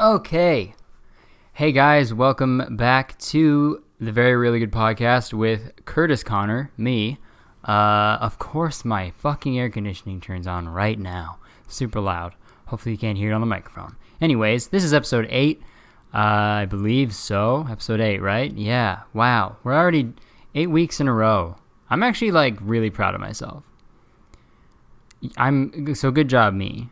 Okay. Hey guys, welcome back to the Very Really Good Podcast with Curtis Connor, me. Of course my fucking air conditioning turns on right now. Super loud. Hopefully you can't hear it on the microphone. Anyways, this is episode 8. I believe so. Episode 8, right? Yeah. Wow. We're already 8 weeks in a row. I'm actually really proud of myself. So good job, me.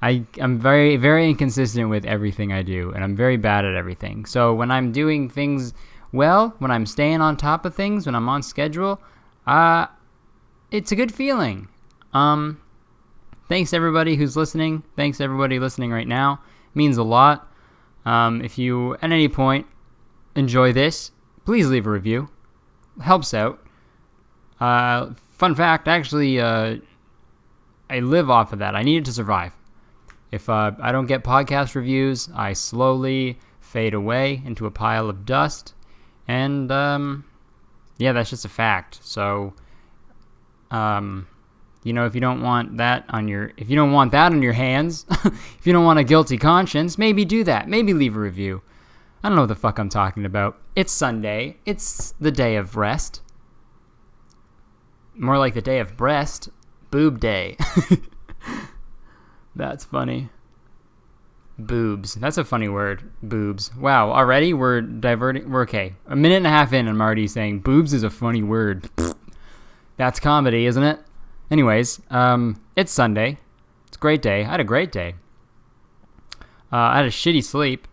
I'm very, very inconsistent with everything I do, and I'm very bad at everything. So when I'm doing things well, when I'm staying on top of things, when I'm on schedule, it's a good feeling. Thanks everybody who's listening. Thanks everybody listening right now. It means a lot. If you, at any point, enjoy this, please leave a review. Helps out. Fun fact, actually, I live off of that. I need it to survive. If I don't get podcast reviews, I slowly fade away into a pile of dust. And, yeah, that's just a fact. So, if you don't want that on your hands, if you don't want a guilty conscience, maybe do that. Maybe leave a review. I don't know what the fuck I'm talking about. It's Sunday. It's the day of rest. More like the day of breast. Boob day. That's funny. Boobs. That's a funny word. Boobs. Wow, already we're diverting. We're okay. A minute and a half in, I'm already saying boobs is a funny word. That's comedy, isn't it? Anyways, it's Sunday. It's a great day. I had a great day. I had a shitty sleep.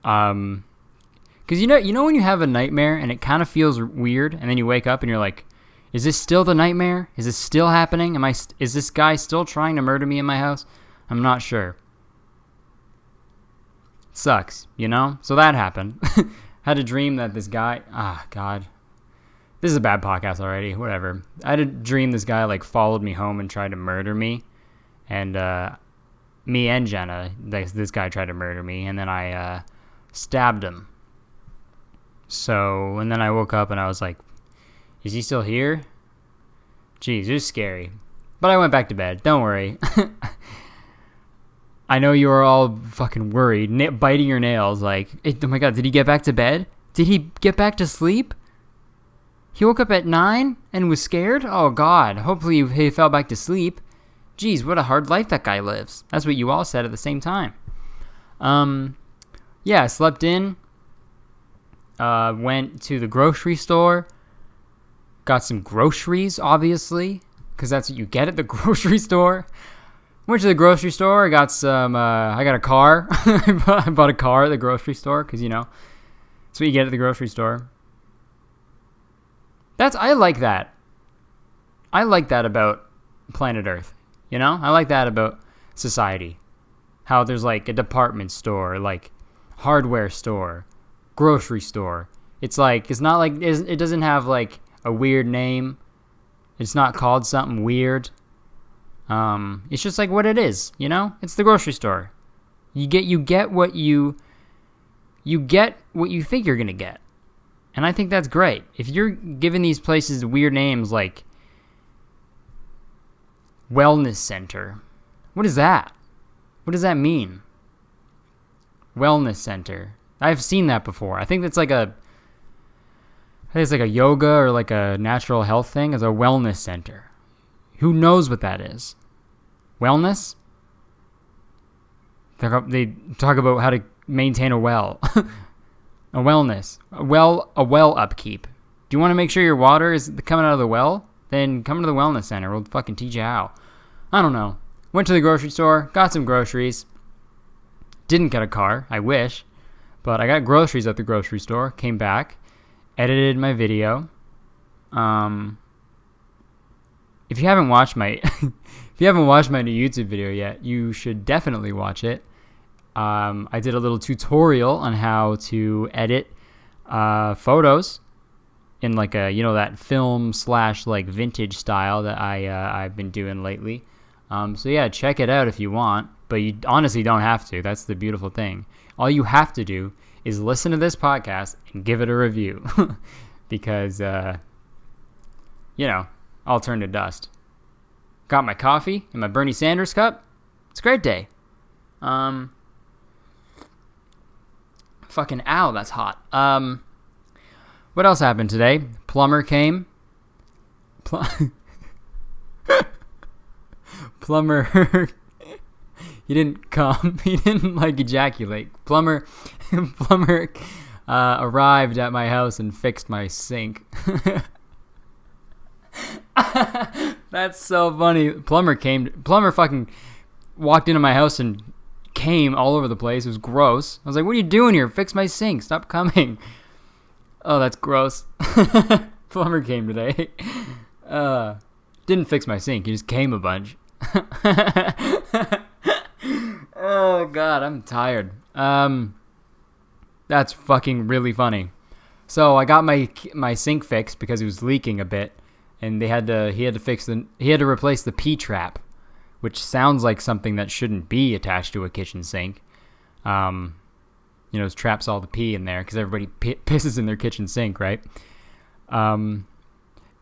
Because you know when you have a nightmare and it kind of feels weird, and then you wake up and you're like, is this still the nightmare? Is this still happening? Is this guy still trying to murder me in my house? I'm not sure. It sucks, So that happened. Had a dream that this guy... God. This is a bad podcast already. Whatever. I had a dream this guy, followed me home and tried to murder me. And, me and Jenna, this guy tried to murder me. And then I, stabbed him. So, and then I woke up and I was like, is he still here? Jeez, it was scary. But I went back to bed. Don't worry. I know you were all fucking worried, biting your nails. Oh my God, did he get back to bed? Did he get back to sleep? He woke up at 9 and was scared? Oh God, hopefully he fell back to sleep. Jeez, what a hard life that guy lives. That's what you all said at the same time. Yeah, I slept in. Went to the grocery store. Got some groceries, obviously, because that's what you get at the grocery store. Went to the grocery store. I got some. I got a car. I bought a car at the grocery store because that's what you get at the grocery store. I like that. I like that about planet Earth. I like that about society. How there's a department store, hardware store, grocery store. It's not it doesn't have a weird name. It's not called something weird. It's just what it is, It's the grocery store. You get what you think you're gonna get, and I think that's great. If you're giving these places weird names like wellness center, what is that? What does that mean? Wellness center. I've seen that before. I think that's it's a yoga or a natural health thing as a wellness center. Who knows what that is? Wellness? They talk about how to maintain a well. A wellness. A well upkeep. Do you want to make sure your water is coming out of the well? Then come to the wellness center. We'll fucking teach you how. I don't know. Went to the grocery store. Got some groceries. Didn't get a car. I wish. But I got groceries at the grocery store. Came back. Edited my video. If you haven't watched my new YouTube video yet, you should definitely watch it. I did a little tutorial on how to edit photos in that film / vintage style that I've been doing lately. So yeah, check it out if you want, but you honestly don't have to. That's the beautiful thing. All you have to do is listen to this podcast and give it a review because, I'll turn to dust. Got my coffee in my Bernie Sanders cup. It's a great day. Fucking ow, that's hot. What else happened today? Plumber came. Plumber. He didn't come. He didn't like ejaculate. Plumber arrived at my house and fixed my sink. That's so funny. Plumber fucking walked into my house and came all over the place. It was gross. I was like, what are you doing here? Fix my sink. Stop coming. Oh, that's gross. Plumber came today. Didn't fix my sink. He just came a bunch. Oh, God, I'm tired. That's fucking really funny. So I got my sink fixed because it was leaking a bit, and he had to replace the P-trap, which sounds like something that shouldn't be attached to a kitchen sink. It traps all the pee in there because everybody pisses in their kitchen sink, right? And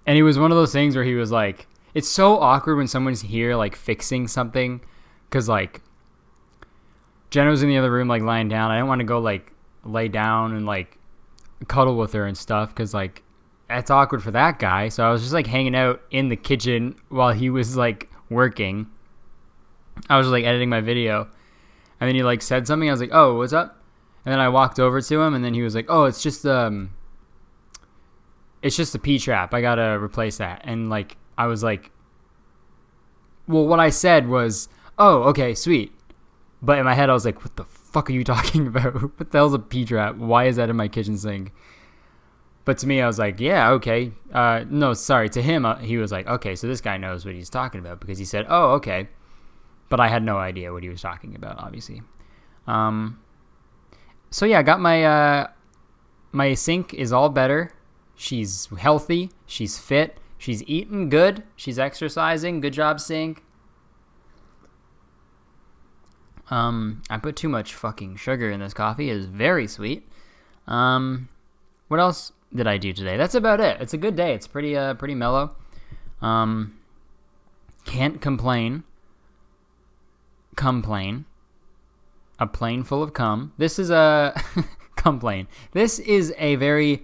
it was one of those things where he was like, it's so awkward when someone's here like fixing something, because like Jenna was in the other room like lying down. I didn't want to go like lay down and like cuddle with her and stuff because like that's awkward for that guy. So I was just like hanging out in the kitchen while he was like working. I was like editing my video, and then he like said something. I was like, oh, what's up? And then I walked over to him, and then he was like, oh, it's just the P-trap. I gotta replace that. And like I was like, well, what I said was, oh, okay, sweet. But in my head, I was like, what the fuck are you talking about? What the hell's a P-trap? Why is that in my kitchen sink? But to me, I was like, yeah, okay. No, sorry. To him, he was like, okay, so this guy knows what he's talking about because he said, oh, okay. But I had no idea what he was talking about, obviously. So yeah, I got my sink is all better. She's healthy. She's fit. She's eating good. She's exercising. Good job, sink. I put too much fucking sugar in this coffee. It is very sweet. What else did I do today? That's about it. It's a good day. It's pretty mellow. Can't complain. Complain. A plane full of cum. This is a complain. This is a very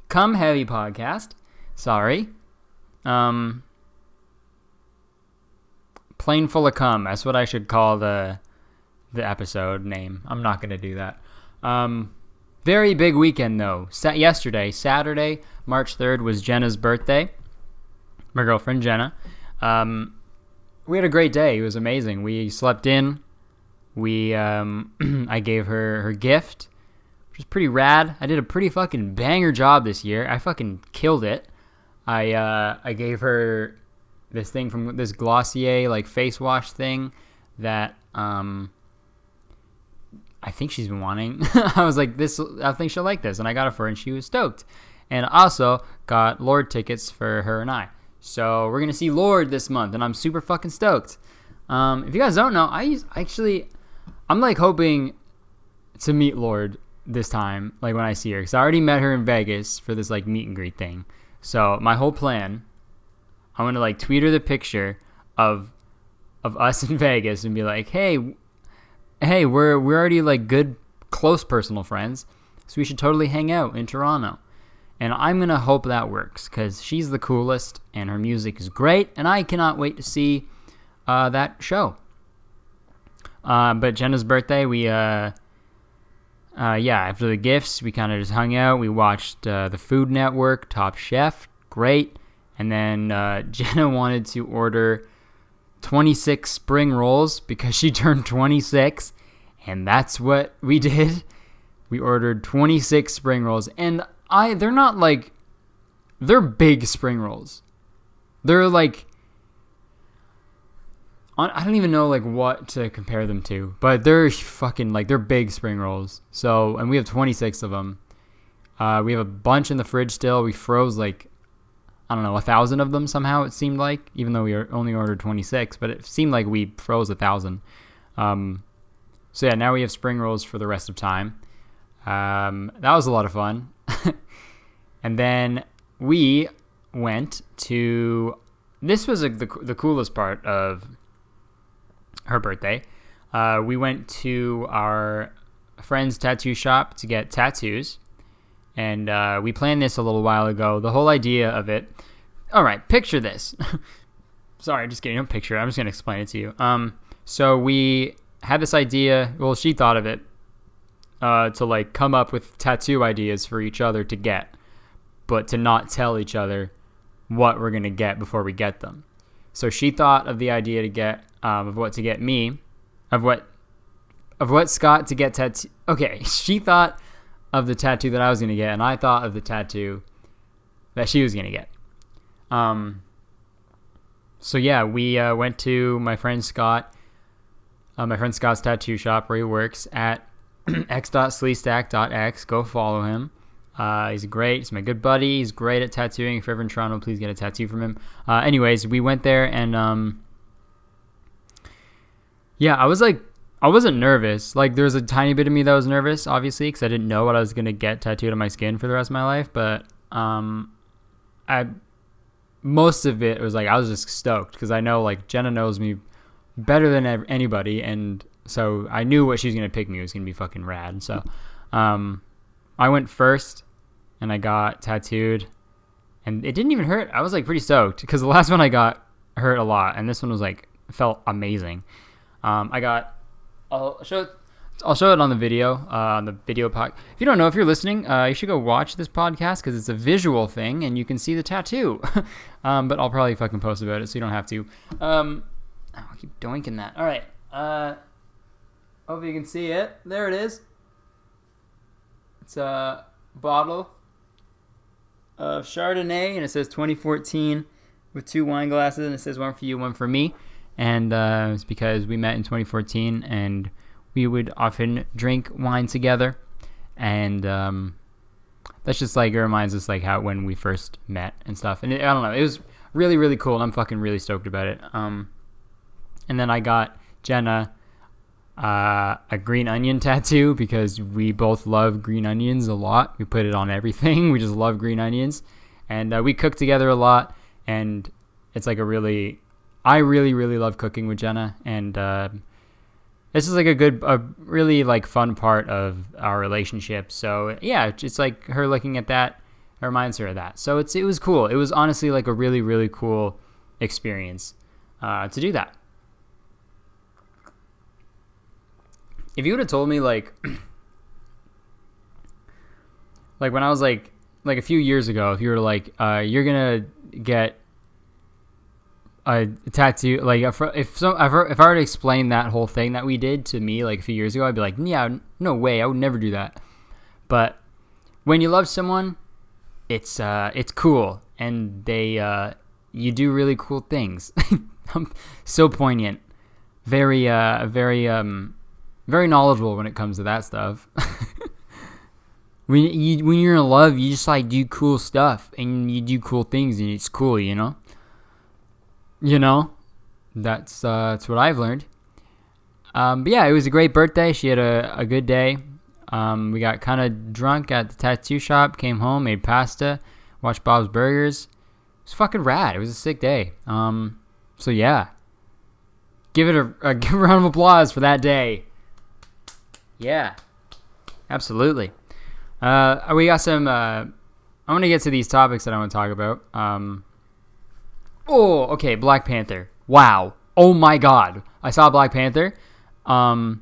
cum heavy podcast. Sorry. Plane full of cum. That's what I should call the episode name. I'm not going to do that. Very big weekend, though. Yesterday, Saturday, March 3rd, was Jenna's birthday. My girlfriend, Jenna. We had a great day. It was amazing. We slept in. I gave her gift, which was pretty rad. I did a pretty fucking banger job this year. I fucking killed it. I gave her this thing from this Glossier, like, face wash thing that, I think she's been wanting. I was like, I think she'll like this. And I got it for her, and she was stoked. And also got Lord tickets for her and I. So we're going to see Lord this month, and I'm super fucking stoked. If you guys don't know, I'm like hoping to meet Lord this time, like when I see her. Because I already met her in Vegas for this like meet and greet thing. So my whole plan, I'm going to like tweet her the picture of us in Vegas and be like, hey, we're already like good, close personal friends, so we should totally hang out in Toronto. And I'm going to hope that works because she's the coolest and her music is great, and I cannot wait to see that show. But Jenna's birthday, we, after the gifts, we kind of just hung out. We watched the Food Network, Top Chef, great. And then Jenna wanted to order 26 spring rolls because she turned 26, and that's what we did. We ordered 26 spring rolls, and they're not like, they're big spring rolls. They're like, I don't even know like what to compare them to, but they're fucking like, they're big spring rolls. So, and we have 26 of them. We have a bunch in the fridge still. We froze like, I don't know, 1,000 of them somehow, it seemed like, even though we only ordered 26, but it seemed like we froze 1,000. So yeah, now we have spring rolls for the rest of time. That was a lot of fun. And then we went to, this was the coolest part of her birthday. we went to our friend's tattoo shop to get tattoos. And we planned this a little while ago. The whole idea of it. All right, picture this. Sorry, just getting a picture. I'm just going to explain it to you. So we had this idea. Well, she thought of it to like come up with tattoo ideas for each other to get, but to not tell each other what we're going to get before we get them. So she thought of the idea to get of what to get me, of what Scott to get tattoo. Okay, she thought of the tattoo that I was going to get, and I thought of the tattoo that she was going to get. So yeah, we went to my friend Scott's tattoo shop where he works at x.sleestack.x. Go follow him. He's great. He's my good buddy. He's great at tattooing. If you're ever in Toronto, please get a tattoo from him. Anyways, we went there, and yeah, I wasn't nervous. Like, there was a tiny bit of me that was nervous, obviously, because I didn't know what I was going to get tattooed on my skin for the rest of my life. But most of it was like I was just stoked because I know like Jenna knows me better than anybody, and so I knew what she was going to pick me was going to be fucking rad. So I went first, and I got tattooed, and it didn't even hurt. I was like pretty stoked because the last one I got hurt a lot, and this one was like felt amazing. I'll show it on the video, pod. If you don't know, if you're listening, you should go watch this podcast because it's a visual thing and you can see the tattoo. But I'll probably fucking post about it so you don't have to. I'll keep doinking that. All right. Hope you can see it. There it is. It's a bottle of Chardonnay, and it says 2014 with 2 wine glasses, and it says one for you, one for me. And it's because we met in 2014, and we would often drink wine together. And that's just like, it reminds us like how when we first met and stuff. And I don't know, it was really, really cool, and I'm fucking really stoked about it. And then I got Jenna a green onion tattoo because we both love green onions a lot. We put it on everything. We just love green onions. And we cook together a lot, and it's like I really, really love cooking with Jenna, and this is like a really like fun part of our relationship. So yeah, it's like her looking at that, it reminds her of that. So it was cool. It was honestly like a really, really cool experience to do that. If you would have told me like when I was like a few years ago, if you were like, you're gonna get a tattoo, like if I were to explain that whole thing that we did to me like a few years ago, I'd be like, yeah, no way, I would never do that. But when you love someone, it's cool, and you do really cool things. So poignant, very knowledgeable when it comes to that stuff. When you're in love, you just like do cool stuff and you do cool things, and it's cool, you know. That's what I've learned. But yeah, it was a great birthday. She had a good day. We got kind of drunk at the tattoo shop, came home, made pasta, watched Bob's Burgers. It was fucking rad. It was a sick day. So yeah, give it a round of applause for that day. Yeah, absolutely. We got some. I want to get to these topics that I want to talk about. Oh, okay, Black Panther. Wow. Oh my God. I saw Black Panther last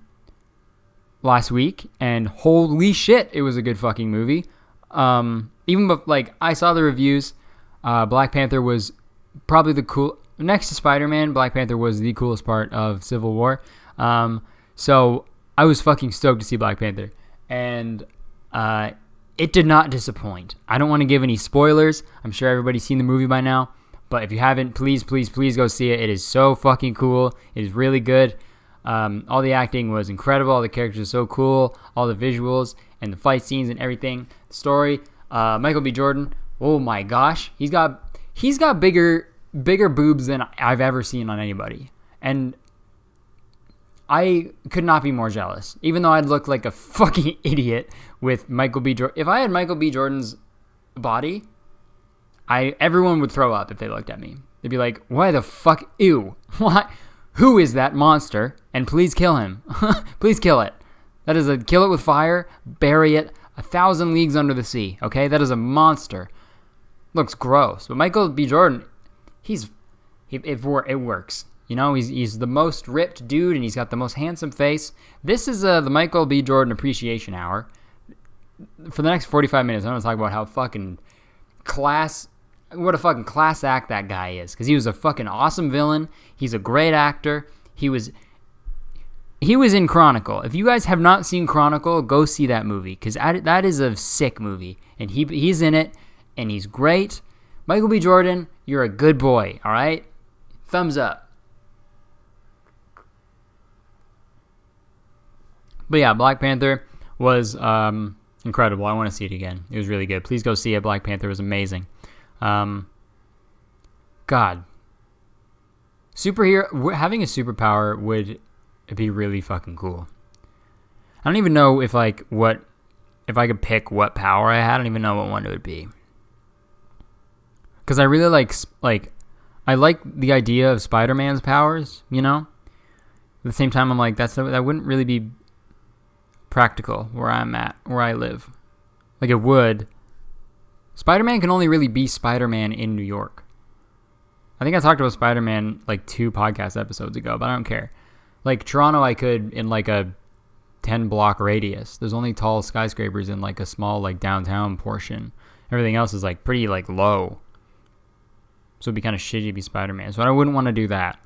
week, and holy shit, it was a good fucking movie. I saw the reviews. Black Panther was probably next to Spider-Man, Black Panther was the coolest part of Civil War. So I was fucking stoked to see Black Panther. And it did not disappoint. I don't want to give any spoilers. I'm sure everybody's seen the movie by now. But if you haven't, please, please, please go see it. It is so fucking cool. It is really good. All the acting was incredible. All the characters are so cool. All the visuals and the fight scenes and everything. The story. Michael B. Jordan. Oh my gosh, he's got bigger boobs than I've ever seen on anybody, and I could not be more jealous. Even though I'd look like a fucking idiot with Michael B. Jordan. If I had Michael B. Jordan's body, everyone would throw up if they looked at me. They'd be like, why the fuck? Ew. Why? who is that monster? And please kill him. Please kill it. That is kill it with fire, bury it 1,000 leagues under the sea, okay? That is a monster. Looks gross. But Michael B. Jordan, it works. You know, he's the most ripped dude, and he's got the most handsome face. This is the Michael B. Jordan Appreciation Hour. For the next 45 minutes, I'm going to talk about how what a fucking class act that guy is. Because he was a fucking awesome villain. He's a great actor. He was in Chronicle. If you guys have not seen Chronicle, go see that movie. Because that is a sick movie. And he's in it, and he's great. Michael B. Jordan, you're a good boy, all right? Thumbs up. But yeah, Black Panther was incredible. I want to see it again. It was really good. Please go see it. Black Panther was amazing. God. Having a superpower would be really fucking cool. I don't even know if I could pick what power I had. I don't even know what one it would be. Because I really I like the idea of Spider-Man's powers, you know? At the same time, I'm like, that wouldn't really be practical where I live. Like, it would. Spider-Man can only really be Spider-Man in New York. I think I talked about Spider-Man 2 podcast episodes ago, but I don't care. Like, Toronto, I could in a 10-block radius. There's only tall skyscrapers in a small downtown portion. Everything else is pretty low. So it'd be kind of shitty to be Spider-Man. So I wouldn't want to do that.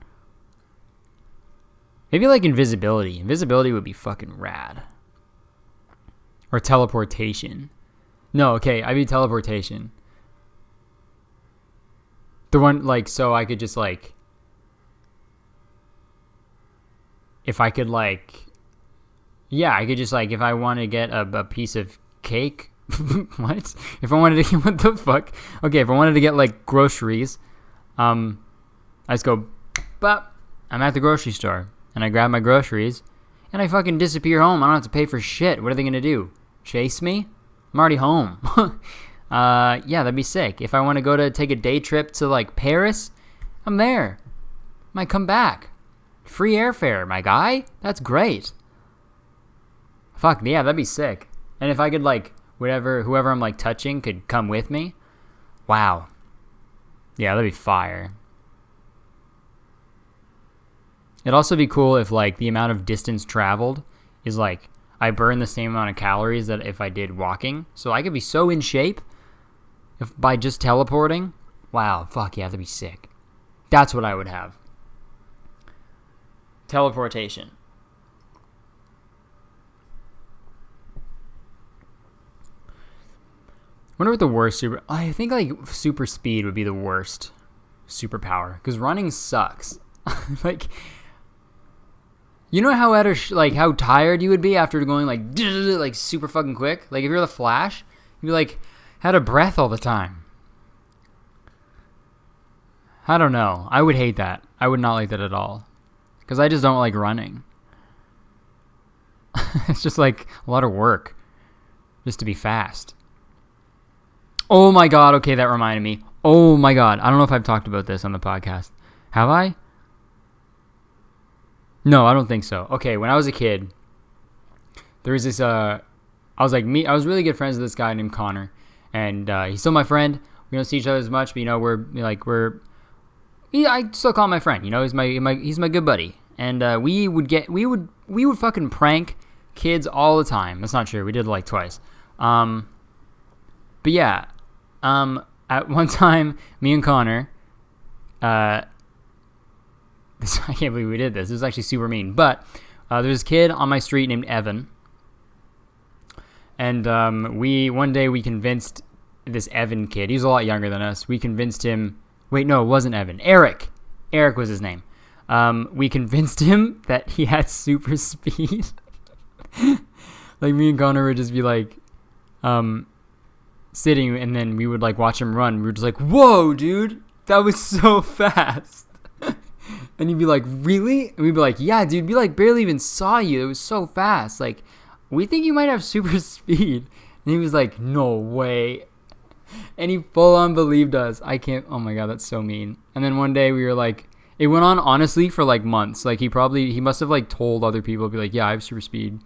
Maybe invisibility. Invisibility would be fucking rad. Or teleportation. No, okay, I'd be teleportation. The one, so I could just, if I could, yeah, I could just, if I want to get a piece of cake, what? If I wanted to, what the fuck? Okay, if I wanted to get, groceries, I just go, bop, I'm at the grocery store, and I grab my groceries, and I fucking disappear home. I don't have to pay for shit. What are they going to do? Chase me? I'm already home. Yeah, that'd be sick. If I want to take a day trip to Paris, I'm there. Might come back. Free airfare, my guy. That's great. Fuck, yeah, that'd be sick. And if I could whoever I'm touching could come with me. Wow. Yeah, that'd be fire. It'd also be cool if the amount of distance traveled is I burn the same amount of calories that if I did walking. So I could be so in shape by just teleporting. Wow, fuck yeah, that'd be sick. That's what I would have. Teleportation. Wonder what the worst I think super speed would be the worst superpower. Because running sucks. You know how how tired you would be after going super fucking quick? If you're the Flash, you'd be out of breath all the time. I don't know. I would hate that. I would not like that at all. Because I just don't like running. It's just a lot of work. Just to be fast. Oh my god, okay, that reminded me. Oh my god, I don't know if I've talked about this on the podcast. Have I? No, I don't think so. Okay, when I was a kid, there was this, I was really good friends with this guy named Connor, and he's still my friend. We don't see each other as much, but I still call him my friend. He's my good buddy, and we would fucking prank kids all the time. That's not true. We did it twice. But yeah, at one time, me and Connor, I can't believe we did this. It was actually super mean. But there's this kid on my street named Evan. And one day we convinced this Evan kid. He was a lot younger than us. We convinced him. Wait, no, it wasn't Evan. Eric. Eric was his name. We convinced him that he had super speed. Me and Connor would just be sitting, and then we would watch him run. We were just whoa, dude, that was so fast. And he'd be really? And we'd be yeah, dude, we barely even saw you. It was so fast. We think you might have super speed. And he was no way. And he full on believed us. I can't, oh my god, that's so mean. And then one day we were It went on, honestly, for like months. Like he must have like told other people, be like, yeah, I have super speed.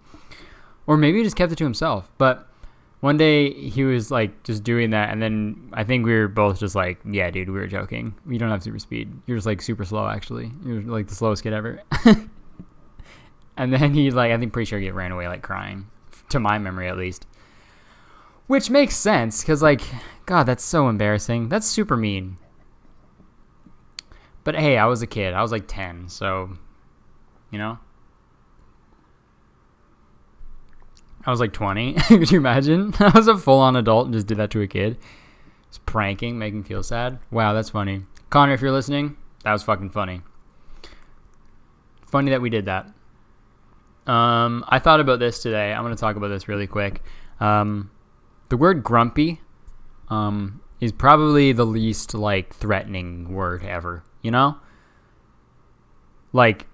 Or maybe he just kept it to himself. But one day he was like just doing that. And then I think we were both just like, yeah, dude, we were joking. You don't have super speed. You're just like super slow, actually. You're like the slowest kid ever. And then he like, I think pretty sure he ran away like crying. To my memory, at least. Which makes sense. Because like, God, that's so embarrassing. That's super mean. But hey, I was a kid. I was like 10, so, you know? I was like 20. Could you imagine? I was a full-on adult and just did that to a kid. Just pranking, making him feel sad. Wow, that's funny. Connor, if you're listening, that was fucking funny. Funny that we did that. I thought about this today. I'm going to talk about this really quick. The word grumpy is probably the least, like, threatening word ever. You know? Like,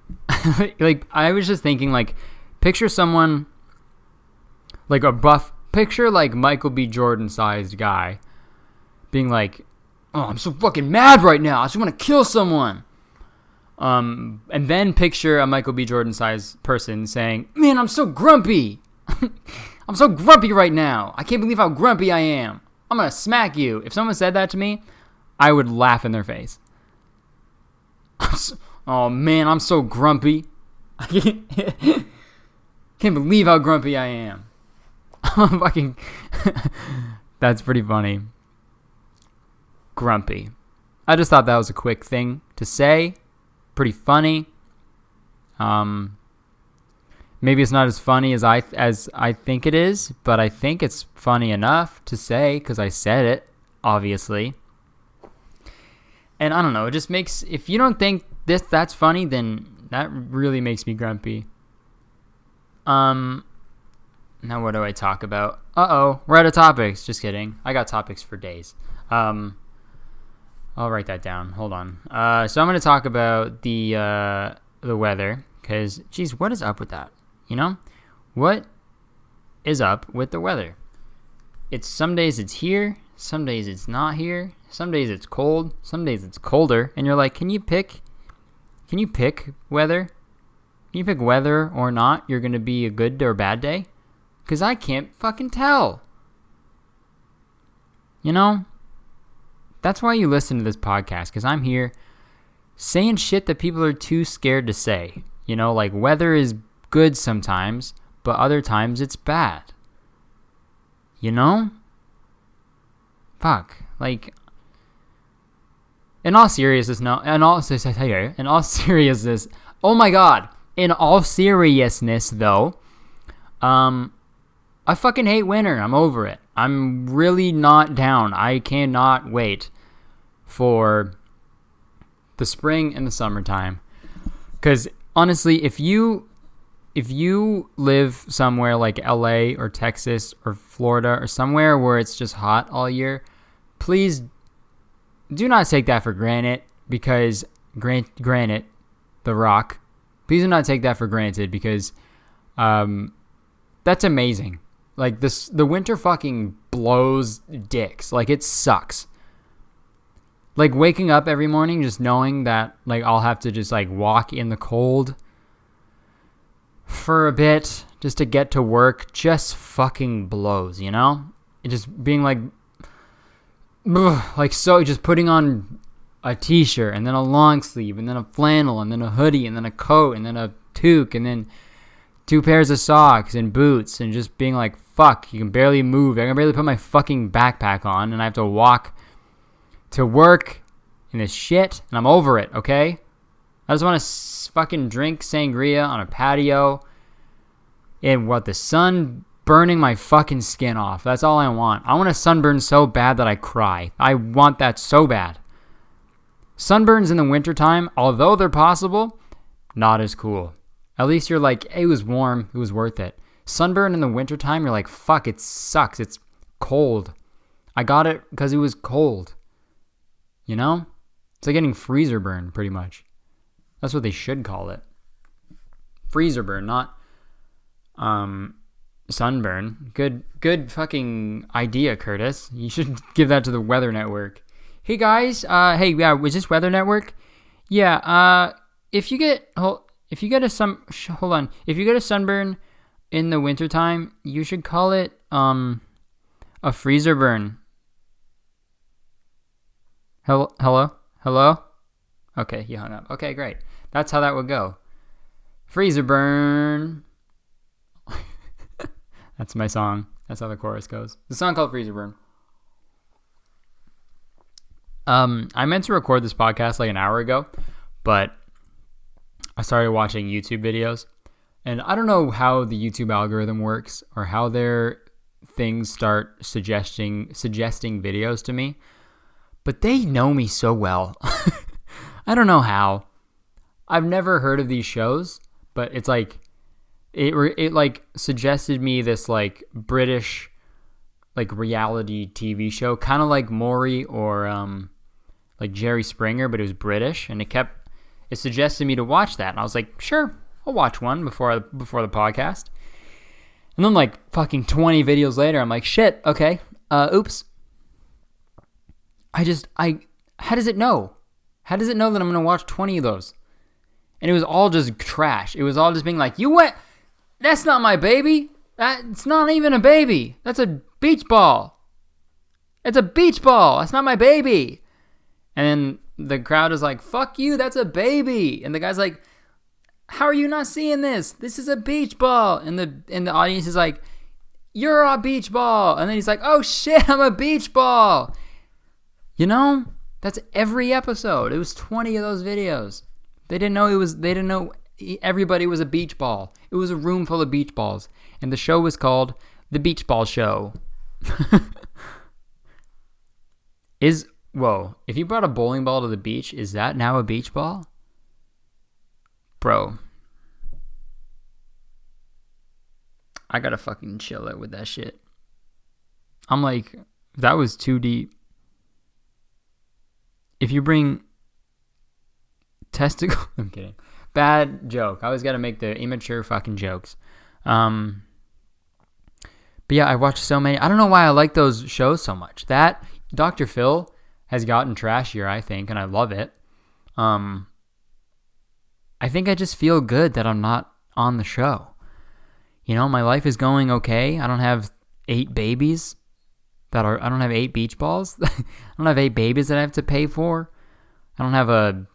like I was just thinking, like, picture someone, like a buff, picture like Michael B. Jordan sized guy being like, oh, I'm so fucking mad right now. I just want to kill someone. And then picture a Michael B. Jordan sized person saying, man, I'm so grumpy. I'm so grumpy right now. I can't believe how grumpy I am. I'm going to smack you. If someone said that to me, I would laugh in their face. Oh man, I'm so grumpy. I can't believe how grumpy I am. I'm fucking. That's pretty funny. Grumpy. I just thought that was a quick thing to say. Pretty funny. Maybe it's not as funny as I think it is, but I think it's funny enough to say because I said it, obviously. And I don't know, it just makes, if you don't think that's funny, then that really makes me grumpy. Now what do I talk about? We're out of topics. Just kidding. I got topics for days. I'll write that down. Hold on. So I'm going to talk about the weather, because, geez, what is up with that? You know? What is up with the weather? Some days it's here, some days it's not here, some days it's cold, some days it's colder, and you're like, can you pick weather? Can you pick whether or not you're going to be a good or bad day? Because I can't fucking tell. You know? That's why you listen to this podcast, because I'm here saying shit that people are too scared to say. You know, like weather is good sometimes, but other times it's bad. You know? Fuck. Like, in all seriousness, oh my god. In all seriousness, though, I fucking hate winter. I'm over it. I'm really not down. I cannot wait for the spring and the summertime. Because, honestly, if you live somewhere like LA or Texas or Florida or somewhere where it's just hot all year, please do not take that for granted, because granted, The Rock, please do not take that for granted, because that's amazing. Like, the winter fucking blows dicks. Like, it sucks. Like, waking up every morning just knowing that, like, I'll have to just, like, walk in the cold for a bit just to get to work just fucking blows, you know? It just being like, like, so just putting on a t-shirt and then a long sleeve and then a flannel and then a hoodie and then a coat and then a toque and then 2 pairs of socks and boots, and just being like, fuck, you can barely move. I can barely put my fucking backpack on, and I have to walk to work in this shit, and I'm over it, okay? I just want to fucking drink sangria on a patio and the sun burning my fucking skin off. That's all I want. I want a sunburn so bad that I cry. I want that so bad. Sunburns in the wintertime, although they're possible, not as cool. At least you're like, hey, it was warm, it was worth it. Sunburn in the wintertime, you're like, fuck, it sucks. It's cold. I got it because it was cold. You know? It's like getting freezer burn, pretty much. That's what they should call it. Freezer burn, not sunburn. Good fucking idea, Curtis. You should give that to the Weather Network. Hey guys, was this Weather Network? Yeah. If you get a sunburn in the wintertime, you should call it a freezer burn. Hello. Okay, he hung up. Okay, great. That's how that would go. Freezer burn. That's my song. That's how the chorus goes. The song called Freezer Burn. I meant to record this podcast like an hour ago, but I started watching YouTube videos, and I don't know how the YouTube algorithm works or how their things start suggesting videos to me, but they know me so well. I don't know how. I've never heard of these shows, but it's like it like suggested me this like British like reality TV show, kind of like Maury or like Jerry Springer, but it was British, and it suggested me to watch that, and I was like, sure, I'll watch one before the podcast. And then like fucking 20 videos later, I'm like, shit, okay, oops. How does it know? How does it know that I'm gonna watch 20 of those? And it was all just trash. It was all just being like, that's not my baby. It's not even a baby. That's a beach ball. It's a beach ball. That's not my baby. And then the crowd is like, fuck you, that's a baby. And the guy's like, how are you not seeing this? This is a beach ball. And the audience is like, you're a beach ball. And then he's like, oh shit, I'm a beach ball. You know, that's every episode. It was 20 of those videos. They didn't know everybody was a beach ball. It was a room full of beach balls. And the show was called The Beach Ball Show. If you brought a bowling ball to the beach, is that now a beach ball? Bro. I gotta fucking chill out with that shit. I'm like, that was too deep. If you bring testicle... I'm kidding. Bad joke. I always gotta make the immature fucking jokes. But yeah, I watched so many. I don't know why I like those shows so much. That Dr. Phil has gotten trashier, I think, and I love it. I think I just feel good that I'm not on the show. You know, my life is going okay. I don't have 8 babies I don't have 8 beach balls. I don't have 8 babies that I have to pay for. I don't have a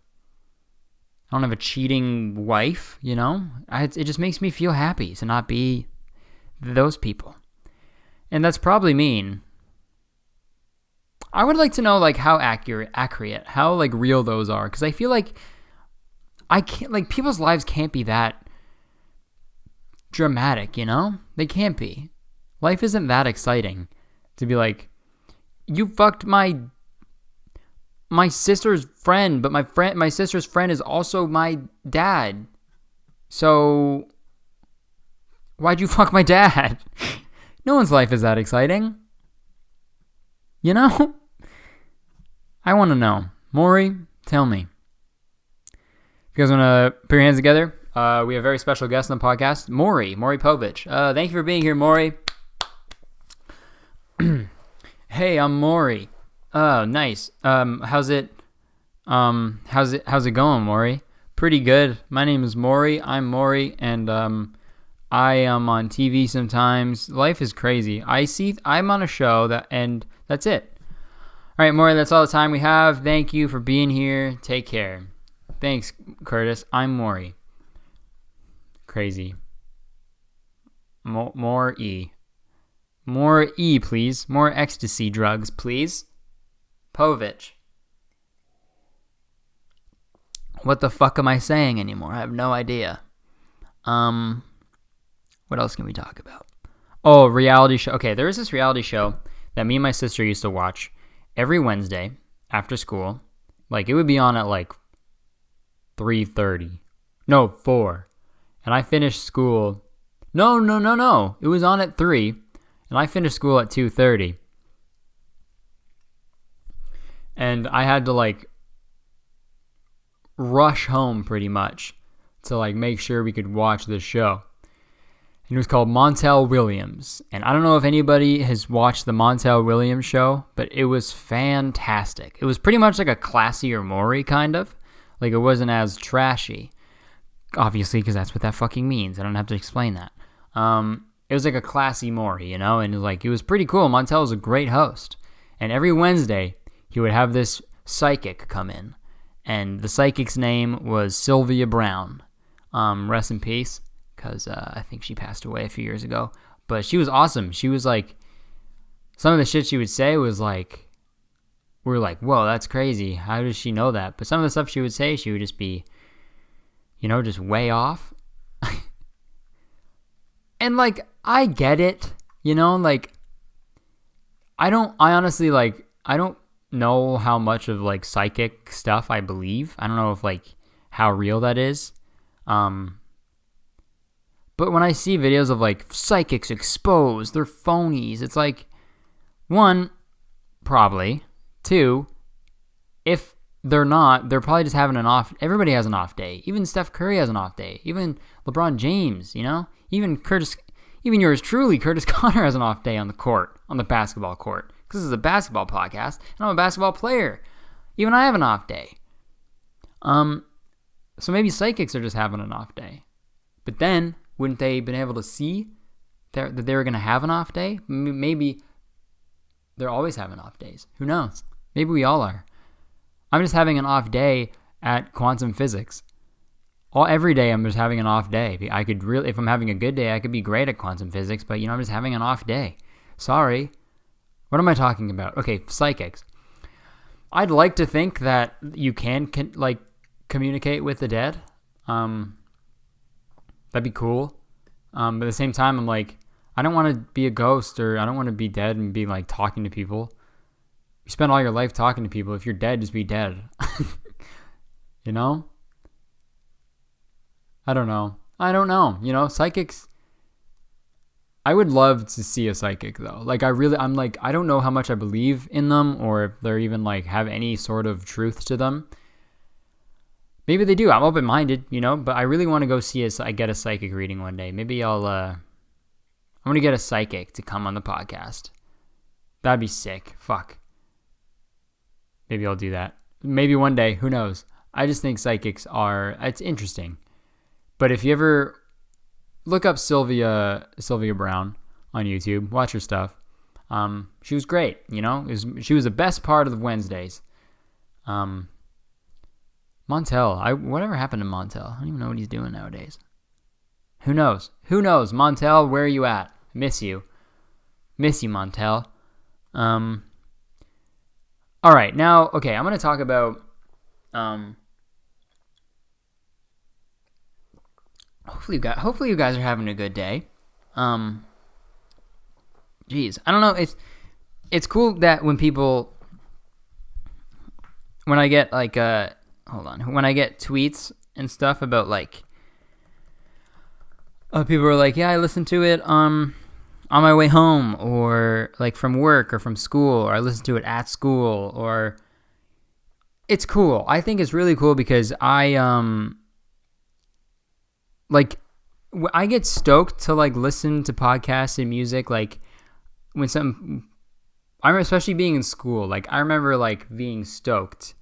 cheating wife, you know? It just makes me feel happy to not be those people. And that's probably mean. I would like to know like how accurate, how like real those are, because I feel like people's lives can't be that dramatic, you know? They can't be. Life isn't that exciting to be like, you fucked my sister's friend, but my sister's friend is also my dad. So why'd you fuck my dad? No one's life is that exciting. You know? I want to know. Maury, tell me. If you guys want to put your hands together, we have a very special guest on the podcast, Maury Povich. Thank you for being here, Maury. Hey, I'm Maury. Oh, nice. How's it going, Maury? Pretty good. My name is Maury. I'm Maury, and I am on TV sometimes. Life is crazy. I'm on a show and that's it. All right, Maury, that's all the time we have. Thank you for being here. Take care. Thanks, Curtis. I'm Maury. Crazy. More E. More E, please. More ecstasy drugs, please. Povich. What the fuck am I saying anymore? I have no idea. What else can we talk about? Oh, reality show. Okay, there is this reality show that me and my sister used to watch every Wednesday after school. Like, it would be on at like 3:30. No, 4. And I finished school. No. It was on at 3. And I finished school at 2:30. And I had to like rush home pretty much to like make sure we could watch this show. And it was called Montel Williams. And I don't know if anybody has watched the Montel Williams show, but it was fantastic. It was pretty much like a classier Maury kind of. Like, it wasn't as trashy. Obviously, because that's what that fucking means. I don't have to explain that. It was like a classy Maury, and like, it was pretty cool. Montel was a great host. And every Wednesday, he would have this psychic come in. And the psychic's name was Sylvia Brown. Rest in peace, because I think she passed away a few years ago. But she was awesome. She was like, some of the shit she would say was like, we were like, whoa, that's crazy. How does she know that? But some of the stuff she would say, she would just be, just way off. And like, I get it, like, I don't know how much of like psychic stuff I believe. I don't know if like how real that is. But when I see videos of like psychics exposed, they're phonies. It's like, one, probably. Two, if they're not, they're probably just having an off. Everybody has an off day. Even Steph Curry has an off day. Even LeBron James, even yours truly, Curtis Connor, has an off day on the court, on the basketball court. Because this is a basketball podcast, and I'm a basketball player. Even I have an off day. So maybe psychics are just having an off day. But then, wouldn't they have been able to see that they were going to have an off day? Maybe they're always having off days. Who knows? Maybe we all are. I'm just having an off day at quantum physics. Every day I'm just having an off day. If I'm having a good day, I could be great at quantum physics, but I'm just having an off day. Sorry. What am I talking about? Okay, psychics. I'd like to think that you can like communicate with the dead. That'd be cool. But at the same time, I'm like, I don't want to be a ghost, or I don't want to be dead and be like talking to people. You spend all your life talking to people. If you're dead, just be dead. I don't know. Psychics. I would love to see a psychic though. Like, I don't know how much I believe in them, or if they're even like have any sort of truth to them. Maybe they do. I'm open-minded, but I really want to go get a psychic reading one day. Maybe I'm going to get a psychic to come on the podcast. That'd be sick. Fuck. Maybe I'll do that. Maybe one day. Who knows? I just think psychics it's interesting. But if you ever look up Sylvia Brown on YouTube, watch her stuff. She was great, she was the best part of the Wednesdays. Montel, whatever happened to Montel? I don't even know what he's doing nowadays. Who knows? Montel, where are you at? Miss you, Montel. All right, now, okay, I'm going to talk about, hopefully you guys are having a good day. Geez, I don't know, it's cool that when I get, like, when I get tweets and stuff about, like, people are like, yeah, I listened to it, on my way home, or like from work or from school, or I listened to it at school, or it's cool. I think it's really cool because I get stoked to like listen to podcasts and music. Like I'm especially being in school. Like I remember like being stoked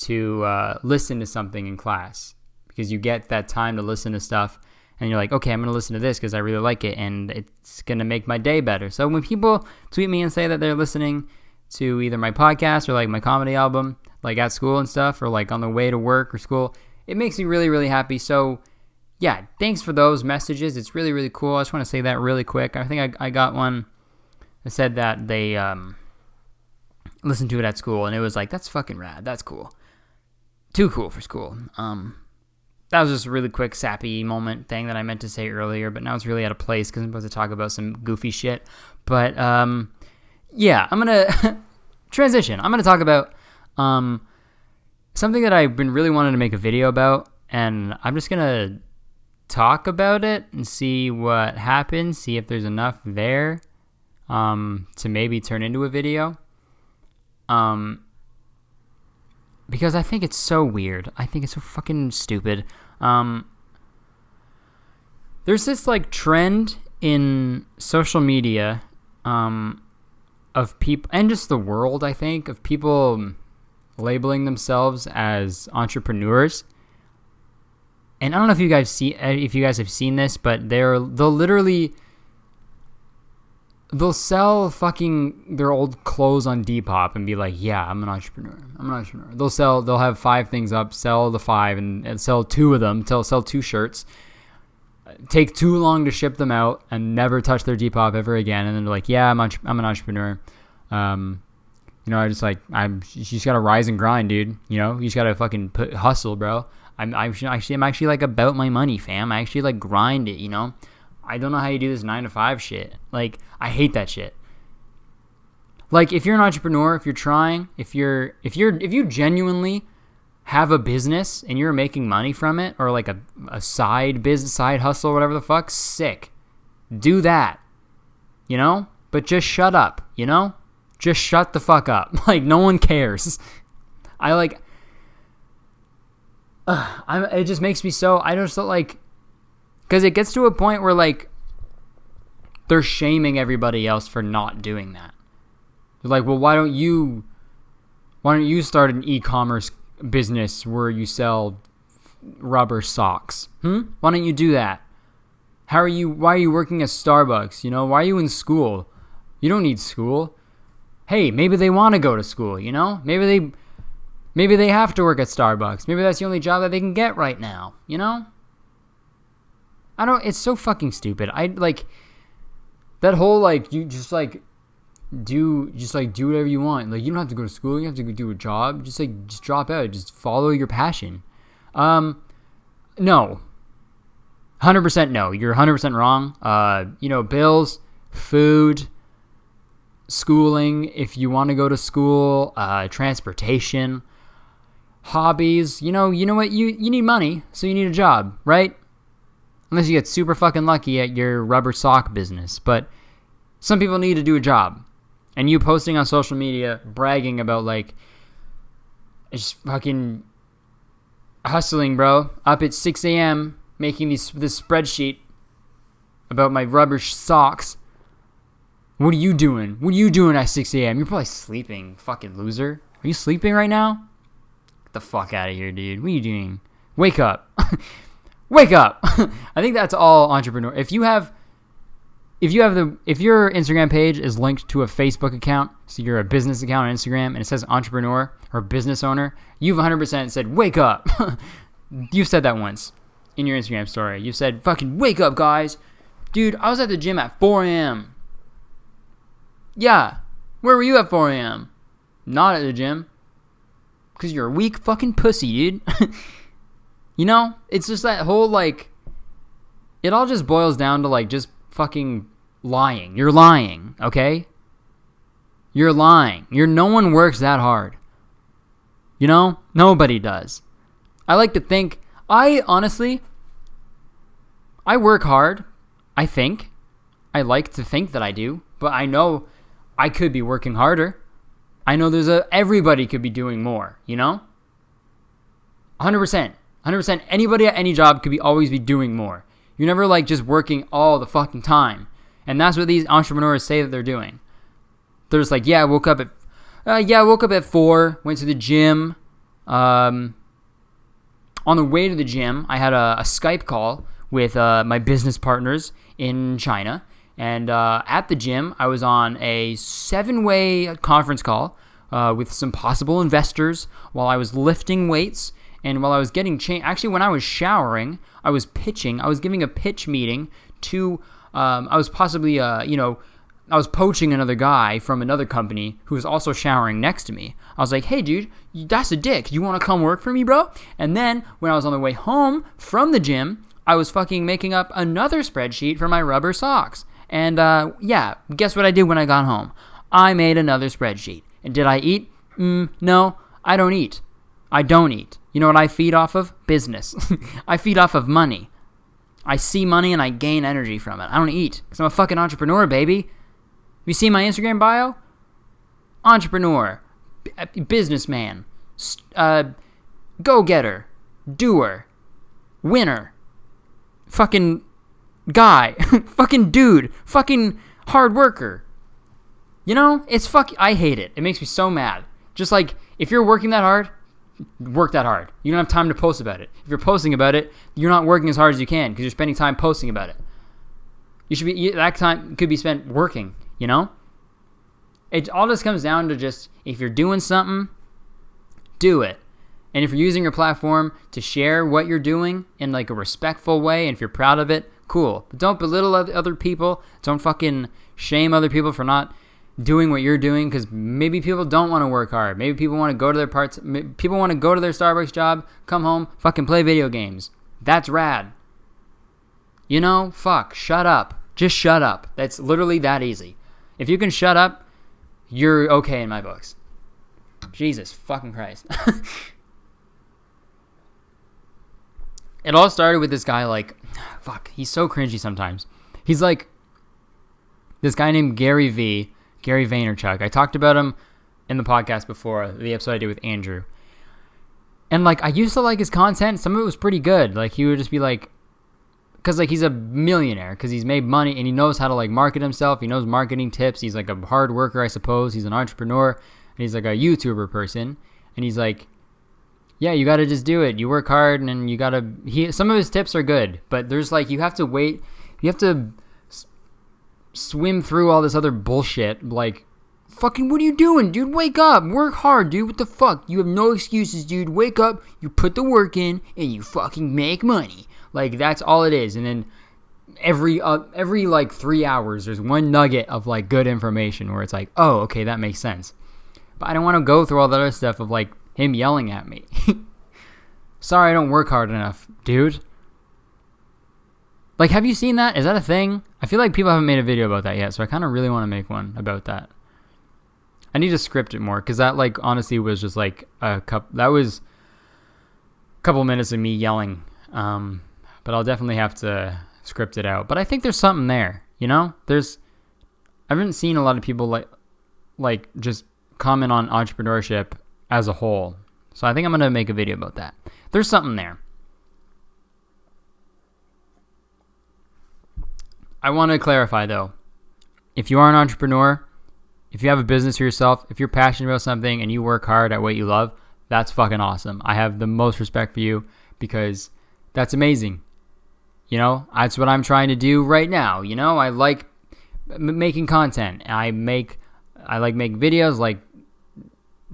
to listen to something in class because you get that time to listen to stuff. And you're like, okay, I'm going to listen to this because I really like it, and it's going to make my day better. So when people tweet me and say that they're listening to either my podcast or like my comedy album, like at school and stuff, or like on the way to work or school, it makes me really, really happy. So yeah, thanks for those messages. It's really, really cool. I just want to say that really quick. I think I got one that said that they listened to it at school, and it was like, that's fucking rad. That's cool. Too cool for school. That was just a really quick, sappy moment thing that I meant to say earlier, but now it's really out of place because I'm supposed to talk about some goofy shit. But, yeah, I'm going to transition. I'm going to talk about something that I've been really wanting to make a video about, and I'm just going to talk about it and see what happens, see if there's enough there to maybe turn into a video. Because I think it's so weird. I think it's so fucking stupid. There's this like trend in social media of people, and just the world, I think, of people labeling themselves as entrepreneurs. And I don't know if you guys have seen this, but they'll sell fucking their old clothes on Depop and be like, yeah, I'm an entrepreneur. They'll have 5 things up, sell the 5 and sell 2 of them, sell 2 shirts, take too long to ship them out and never touch their Depop ever again. And then they're like, yeah, I'm an entrepreneur. You just gotta rise and grind, dude. You just gotta fucking hustle, bro. I'm actually like about my money, fam. I actually like grind it, I don't know how you do this 9 to 5 shit. Like, I hate that shit. Like, if you're an entrepreneur, if you're trying, if you genuinely have a business and you're making money from it, or like a side business, side hustle, whatever the fuck, sick. Do that. But just shut up, Just shut the fuck up. Like, no one cares. It just makes me so, I just don't like, because it gets to a point where, like, they're shaming everybody else for not doing that. They're like, well, why don't you start an e-commerce business where you sell rubber socks? Why don't you do that? Why are you working at Starbucks? Why are you in school? You don't need school. Hey, maybe they want to go to school, Maybe they have to work at Starbucks. Maybe that's the only job that they can get right now, it's so fucking stupid. That whole, like, you just, like, do whatever you want. Like, you don't have to go to school. You have to go do a job. Just drop out. Just follow your passion. No. 100% no. You're 100% wrong. Bills, food, schooling, if you want to go to school, transportation, hobbies, you know what, you need money, so you need a job, right? Unless you get super fucking lucky at your rubber sock business. But some people need to do a job. And you posting on social media, bragging about, like, just fucking hustling, bro. Up at 6 a.m. making this spreadsheet about my rubber socks. What are you doing? What are you doing at 6 a.m.? You're probably sleeping, fucking loser. Are you sleeping right now? Get the fuck out of here, dude. What are you doing? Wake up. Wake up. I think that's all entrepreneur. If your Instagram page is linked to a Facebook account, so you're a business account on Instagram, and it says entrepreneur or business owner, you've 100% said, wake up. You've said that once in your Instagram story. You said, fucking wake up, guys. Dude, I was at the gym at 4 a.m. Yeah. Where were you at 4 a.m.? Not at the gym. Because you're a weak fucking pussy, dude. It's just that whole, like, it all just boils down to, like, just fucking lying. You're lying, okay? You're lying. No one works that hard. Nobody does. I like to think, I work hard, I think. I like to think that I do, but I know I could be working harder. I know everybody could be doing more, 100%. 100%. Anybody at any job could always be doing more. You're never, like, just working all the fucking time. And that's what these entrepreneurs say that they're doing. They're just like, yeah, I woke up at 4, went to the gym. On the way to the gym, I had a Skype call with my business partners in China. And at the gym, I was on a 7-way conference call with some possible investors while I was lifting weights. And while I was getting changed, actually when I was showering, I was giving a pitch meeting to, I was possibly, I was poaching another guy from another company who was also showering next to me. I was like, hey dude, that's a dick. You want to come work for me, bro? And then when I was on the way home from the gym, I was fucking making up another spreadsheet for my rubber socks. And guess what I did when I got home? I made another spreadsheet. And did I eat? No, I don't eat. I don't eat. You know what I feed off of? Business. I feed off of money. I see money and I gain energy from it. I don't eat because I'm a fucking entrepreneur, baby. You see my Instagram bio? Entrepreneur. Businessman. Go-getter. Doer. Winner. Fucking guy. Fucking dude. Fucking hard worker. It's I hate it. It makes me so mad. Just like, if you're working that hard, work that hard. You don't have time to post about it. If you're posting about it, you're not working as hard as you can because you're spending time posting about it. That time could be spent working, you know? It all just comes down to just, if you're doing something, do it. And if you're using your platform to share what you're doing in like a respectful way, and if you're proud of it, cool. But don't belittle other people. Don't fucking shame other people for not doing what you're doing, because maybe people don't want to work hard. Maybe people want to go to their people want to go to their Starbucks job, come home, fucking play video games. That's rad. You know, fuck, shut up. Just shut up. That's literally that easy. If you can shut up, you're okay in my books. Jesus fucking Christ. It all started with this guy, like, fuck, he's so cringy sometimes. He's like this guy named Gary Vaynerchuk. I talked about him in the podcast before, the episode I did with Andrew. And like, I used to like his content. Some of it was pretty good. Like, he would just be like, because like, he's a millionaire because he's made money and he knows how to like market himself. He knows marketing tips. He's like a hard worker, I suppose. He's an entrepreneur and he's like a YouTuber person. And he's like, yeah, you got to just do it. You work hard and you got to, some of his tips are good, but there's like, you have to wait. You have to swim through all this other bullshit. Like, fucking, what are you doing, dude? Wake up. Work hard, dude. What the fuck? You have no excuses, dude. Wake up. You put the work in and you fucking make money. Like, that's all it is. And then every like 3 hours, there's one nugget of like good information where it's like, oh, okay, that makes sense. But I don't want to go through all the other stuff of like him yelling at me. Sorry, I don't work hard enough, dude. Like, have you seen that? Is that a thing? I feel like people haven't made a video about that yet, so I kind of really want to make one about that. I need to script it more, because that, like, honestly was just, like, that was a couple minutes of me yelling. But I'll definitely have to script it out. But I think there's something there, you know? I haven't seen a lot of people, like just comment on entrepreneurship as a whole. So I think I'm going to make a video about that. There's something there. I want to clarify, though. If you are an entrepreneur, if you have a business for yourself, if you're passionate about something and you work hard at what you love, that's fucking awesome. I have the most respect for you because that's amazing. You know, that's what I'm trying to do right now. You know, I like making content. I like making videos, like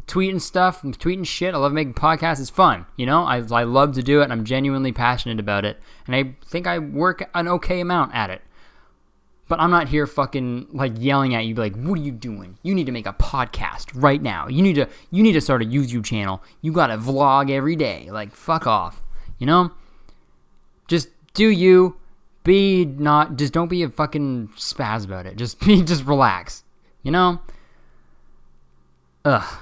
tweeting stuff, tweeting shit. I love making podcasts. It's fun. You know, I love to do it and I'm genuinely passionate about it. And I think I work an okay amount at it. But I'm not here fucking like yelling at you like, what are you doing? You need to make a podcast right now. You need to start a YouTube channel. You gotta vlog every day. Like, fuck off. You know? Just do you. Just don't be a fucking spaz about it. Just relax. You know? Ugh.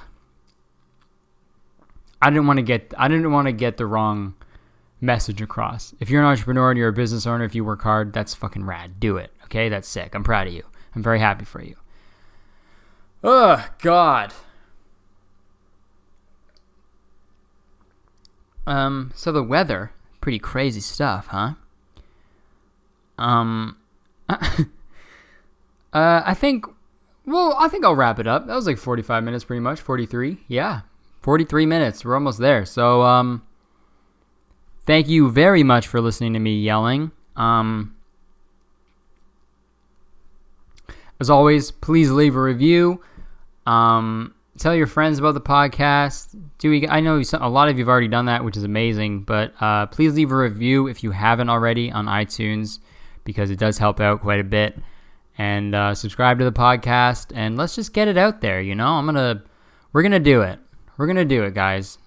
I didn't want to get the wrong message across. If you're an entrepreneur and you're a business owner, if you work hard, that's fucking rad. Do it. Okay, that's sick. I'm proud of you. I'm very happy for you. Oh, God. So the weather, pretty crazy stuff, huh? I think I'll wrap it up. That was like 45 minutes pretty much. 43. Yeah. 43 minutes. We're almost there. So, thank you very much for listening to me yelling. As always, please leave a review. Tell your friends about the podcast. I know a lot of you have already done that, which is amazing. But please leave a review if you haven't already on iTunes, because it does help out quite a bit. And subscribe to the podcast, and let's just get it out there. You know, we're gonna do it. We're gonna do it, guys.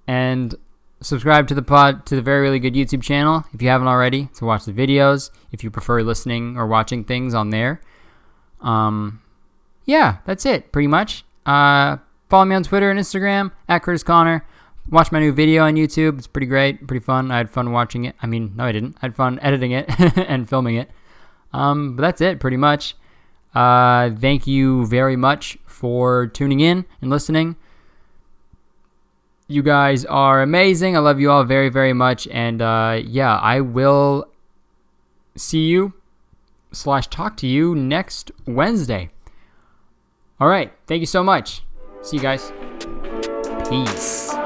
And subscribe to the Very Really Good YouTube channel if you haven't already, to watch the videos if you prefer listening or watching things on there. Yeah, that's it pretty much. Follow me on Twitter and Instagram at Curtis Connor. Watch my new video on YouTube. It's pretty great, pretty fun. I had fun watching it. I mean, no, I didn't. I had fun editing it and filming it. But that's it pretty much. Thank you very much for tuning in and listening. You guys are amazing. I love you all very, very much. And yeah, I will see you / talk to you next Wednesday. All right. Thank you so much. See you guys. Peace.